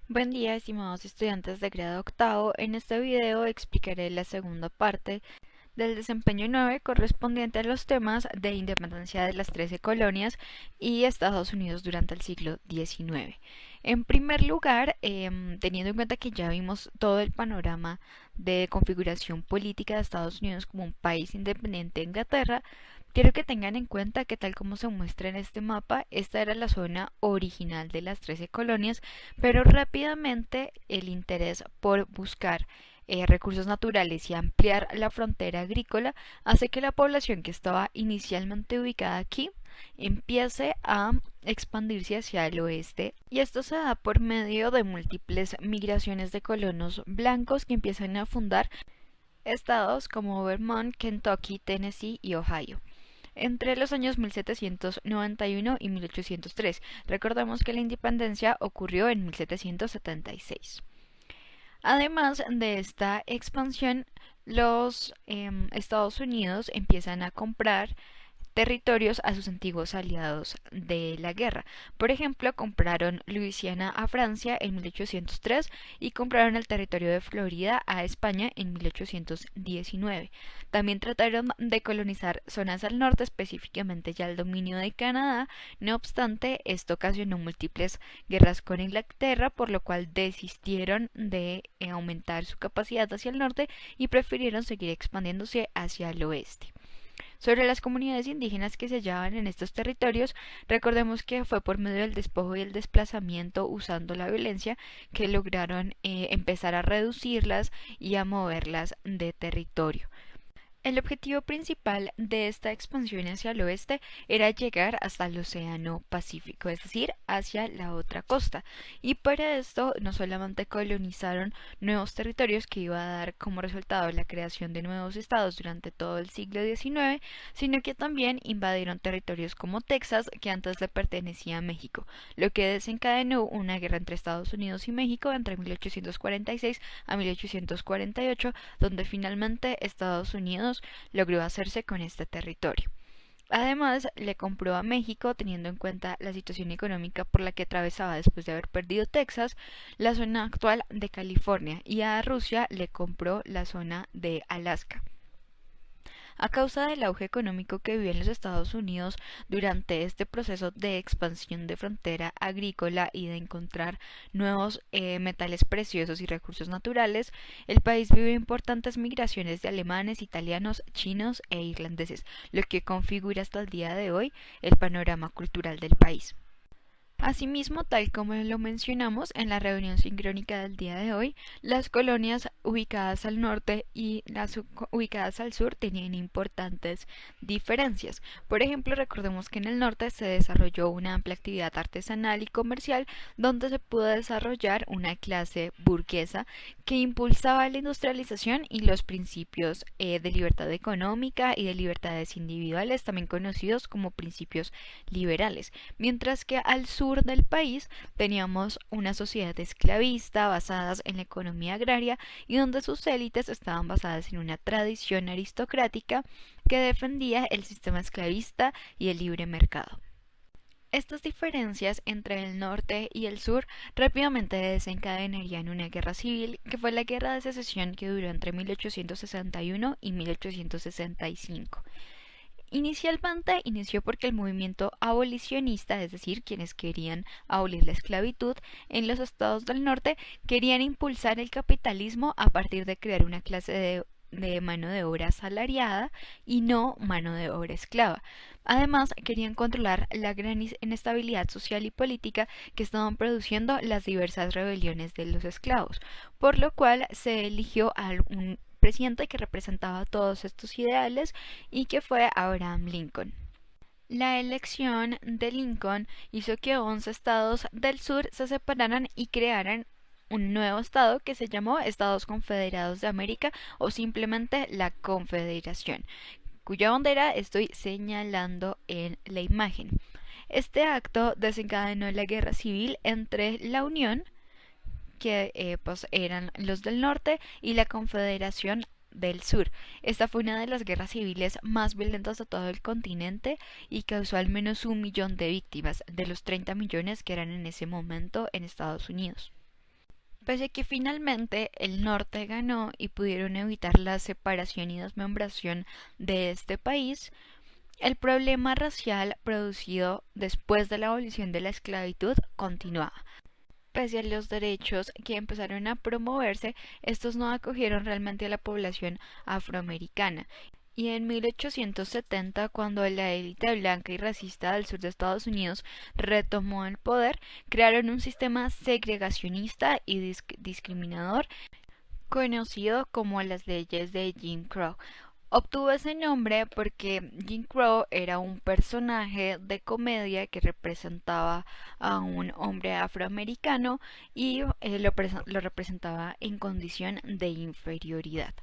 Buen día, estimados estudiantes de grado octavo. En este video explicaré la segunda parte del desempeño 9 correspondiente a los temas de independencia de las 13 colonias y Estados Unidos durante el siglo XIX. En primer lugar, teniendo en cuenta que ya vimos todo el panorama de configuración política de Estados Unidos como un país independiente de Inglaterra, quiero que tengan en cuenta que tal como se muestra en este mapa, esta era la zona original de las 13 colonias, pero rápidamente el interés por buscar recursos naturales y ampliar la frontera agrícola hace que la población que estaba inicialmente ubicada aquí empiece a expandirse hacia el oeste, y esto se da por medio de múltiples migraciones de colonos blancos que empiezan a fundar estados como Vermont, Kentucky, Tennessee y Ohio entre los años 1791 y 1803. Recordemos que la independencia ocurrió en 1776. Además de esta expansión, los Estados Unidos empiezan a comprar territorios a sus antiguos aliados de la guerra. Por ejemplo, compraron Luisiana a Francia en 1803 y compraron el territorio de Florida a España en 1819. También trataron de colonizar zonas al norte, específicamente ya el dominio de Canadá. No obstante, esto ocasionó múltiples guerras con Inglaterra, por lo cual desistieron de aumentar su capacidad hacia el norte y prefirieron seguir expandiéndose hacia el oeste. Sobre las comunidades indígenas que se hallaban en estos territorios, recordemos que fue por medio del despojo y el desplazamiento usando la violencia que lograron empezar a reducirlas y a moverlas de territorio. El objetivo principal de esta expansión hacia el oeste era llegar hasta el Océano Pacífico, es decir, hacia la otra costa. Y para esto no solamente colonizaron nuevos territorios que iba a dar como resultado la creación de nuevos estados durante todo el siglo XIX, sino que también invadieron territorios como Texas, que antes le pertenecía a México, lo que desencadenó una guerra entre Estados Unidos y México entre 1846 a 1848, donde finalmente Estados Unidos logró hacerse con este territorio. Además, le compró a México, teniendo en cuenta la situación económica por la que atravesaba después de haber perdido Texas, la zona actual de California, y a Rusia le compró la zona de Alaska. A causa del auge económico que vivió en los Estados Unidos durante este proceso de expansión de frontera agrícola y de encontrar nuevos metales preciosos y recursos naturales, el país vivió importantes migraciones de alemanes, italianos, chinos e irlandeses, lo que configura hasta el día de hoy el panorama cultural del país. Asimismo, tal como lo mencionamos en la reunión sincrónica del día de hoy, las colonias ubicadas al norte y las ubicadas al sur tenían importantes diferencias. Por ejemplo, recordemos que en el norte se desarrolló una amplia actividad artesanal y comercial donde se pudo desarrollar una clase burguesa que impulsaba la industrialización y los principios de libertad económica y de libertades individuales, también conocidos como principios liberales, mientras que al sur del país teníamos una sociedad esclavista basadas en la economía agraria y donde sus élites estaban basadas en una tradición aristocrática que defendía el sistema esclavista y el libre mercado. Estas diferencias entre el norte y el sur rápidamente desencadenarían una guerra civil, que fue la Guerra de Secesión, que duró entre 1861 y 1865. Inicialmente inició porque el movimiento abolicionista, es decir, quienes querían abolir la esclavitud en los estados del norte, querían impulsar el capitalismo a partir de crear una clase de mano de obra asalariada y no mano de obra esclava. Además, querían controlar la gran inestabilidad social y política que estaban produciendo las diversas rebeliones de los esclavos, por lo cual se eligió a un presidente que representaba todos estos ideales y que fue Abraham Lincoln. La elección de Lincoln hizo que 11 estados del sur se separaran y crearan un nuevo estado que se llamó Estados Confederados de América o simplemente la Confederación, cuya bandera estoy señalando en la imagen. Este acto desencadenó la guerra civil entre la Unión, que pues eran los del norte, y la Confederación del Sur. Esta fue una de las guerras civiles más violentas de todo el continente y causó al menos 1 millón de víctimas de los 30 millones que eran en ese momento en Estados Unidos. Pese a que finalmente el norte ganó y pudieron evitar la separación y desmembración de este país, el problema racial producido después de la abolición de la esclavitud continuaba. Pese a los derechos que empezaron a promoverse, estos no acogieron realmente a la población afroamericana. Y en 1870, cuando la élite blanca y racista del sur de Estados Unidos retomó el poder, crearon un sistema segregacionista y discriminador conocido como las leyes de Jim Crow. Obtuvo ese nombre porque Jim Crow era un personaje de comedia que representaba a un hombre afroamericano y lo representaba en condición de inferioridad.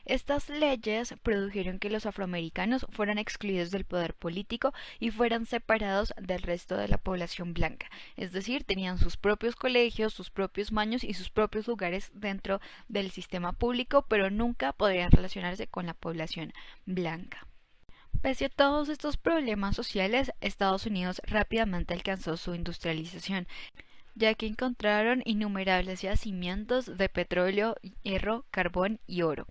Estas leyes produjeron que los afroamericanos fueran excluidos del poder político y fueran separados del resto de la población blanca, es decir, tenían sus propios colegios, sus propios baños y sus propios lugares dentro del sistema público, pero nunca podrían relacionarse con la población blanca. Pese a todos estos problemas sociales, Estados Unidos rápidamente alcanzó su industrialización, ya que encontraron innumerables yacimientos de petróleo, hierro, carbón y oro.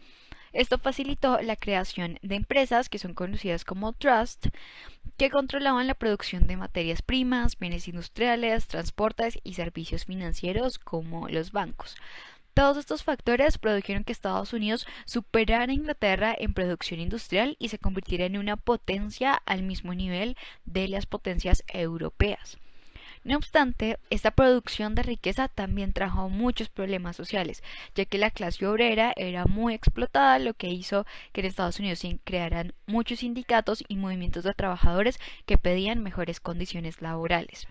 Esto facilitó la creación de empresas que son conocidas como trust, que controlaban la producción de materias primas, bienes industriales, transportes y servicios financieros como los bancos. Todos estos factores produjeron que Estados Unidos superara a Inglaterra en producción industrial y se convirtiera en una potencia al mismo nivel de las potencias europeas. No obstante, esta producción de riqueza también trajo muchos problemas sociales, ya que la clase obrera era muy explotada, lo que hizo que en Estados Unidos se crearan muchos sindicatos y movimientos de trabajadores que pedían mejores condiciones laborales.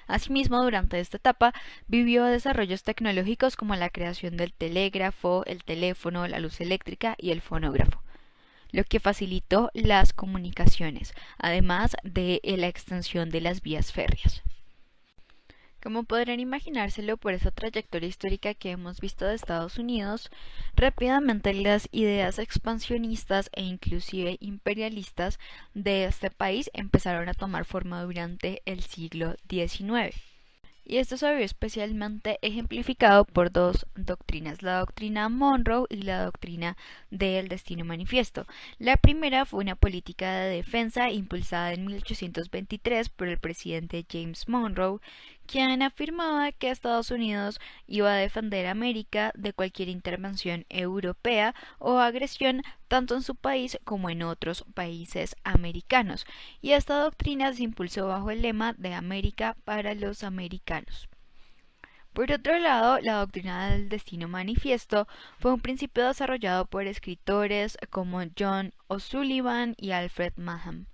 Asimismo, durante esta etapa vivió desarrollos tecnológicos como la creación del telégrafo, el teléfono, la luz eléctrica y el fonógrafo, lo que facilitó las comunicaciones, además de la extensión de las vías férreas. Como podrán imaginárselo por esa trayectoria histórica que hemos visto de Estados Unidos, rápidamente las ideas expansionistas e inclusive imperialistas de este país empezaron a tomar forma durante el siglo XIX. Y esto se vio especialmente ejemplificado por dos doctrinas, la doctrina Monroe y la doctrina del Destino Manifiesto. La primera fue una política de defensa impulsada en 1823 por el presidente James Monroe, quien afirmaba que Estados Unidos iba a defender a América de cualquier intervención europea o agresión tanto en su país como en otros países americanos, y esta doctrina se impulsó bajo el lema de América para los americanos. Por otro lado, la doctrina del Destino Manifiesto fue un principio desarrollado por escritores como John O'Sullivan y Alfred Maugham.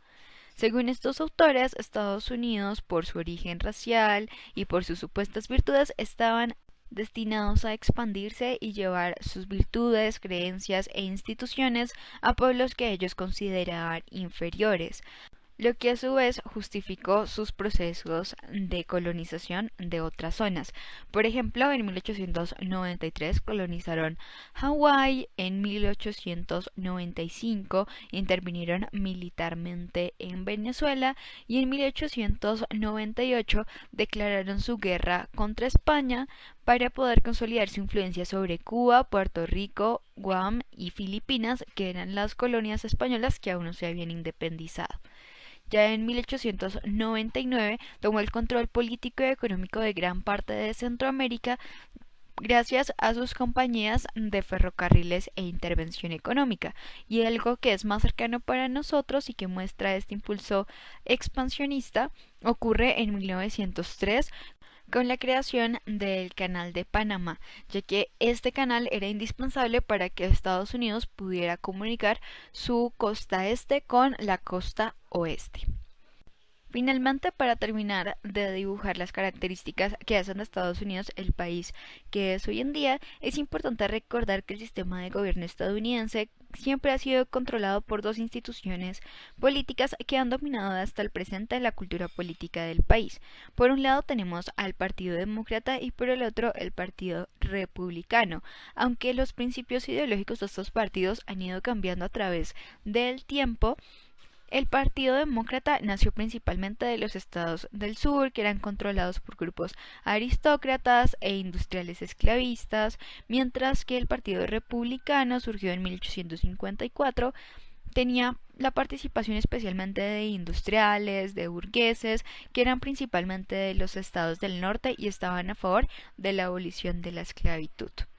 Según estos autores, Estados Unidos, por su origen racial y por sus supuestas virtudes, estaban destinados a expandirse y llevar sus virtudes, creencias e instituciones a pueblos que ellos consideraban inferiores, lo que a su vez justificó sus procesos de colonización de otras zonas. Por ejemplo, en 1893 colonizaron Hawái, en 1895 intervinieron militarmente en Venezuela y en 1898 declararon su guerra contra España para poder consolidar su influencia sobre Cuba, Puerto Rico, Guam y Filipinas, que eran las colonias españolas que aún no se habían independizado. Ya en 1899 tomó el control político y económico de gran parte de Centroamérica gracias a sus compañías de ferrocarriles e intervención económica. Y algo que es más cercano para nosotros y que muestra este impulso expansionista ocurre en 1903 con la creación del Canal de Panamá, ya que este canal era indispensable para que Estados Unidos pudiera comunicar su costa este con la costa oeste. Finalmente, para terminar de dibujar las características que hacen de Estados Unidos el país que es hoy en día, es importante recordar que el sistema de gobierno estadounidense siempre ha sido controlado por dos instituciones políticas que han dominado hasta el presente la cultura política del país. Por un lado tenemos al Partido Demócrata y por el otro el Partido Republicano, aunque los principios ideológicos de estos partidos han ido cambiando a través del tiempo. El Partido Demócrata nació principalmente de los estados del sur, que eran controlados por grupos aristócratas e industriales esclavistas, mientras que el Partido Republicano surgió en 1854. Tenía la participación especialmente de industriales, de burgueses, que eran principalmente de los estados del norte y estaban a favor de la abolición de la esclavitud.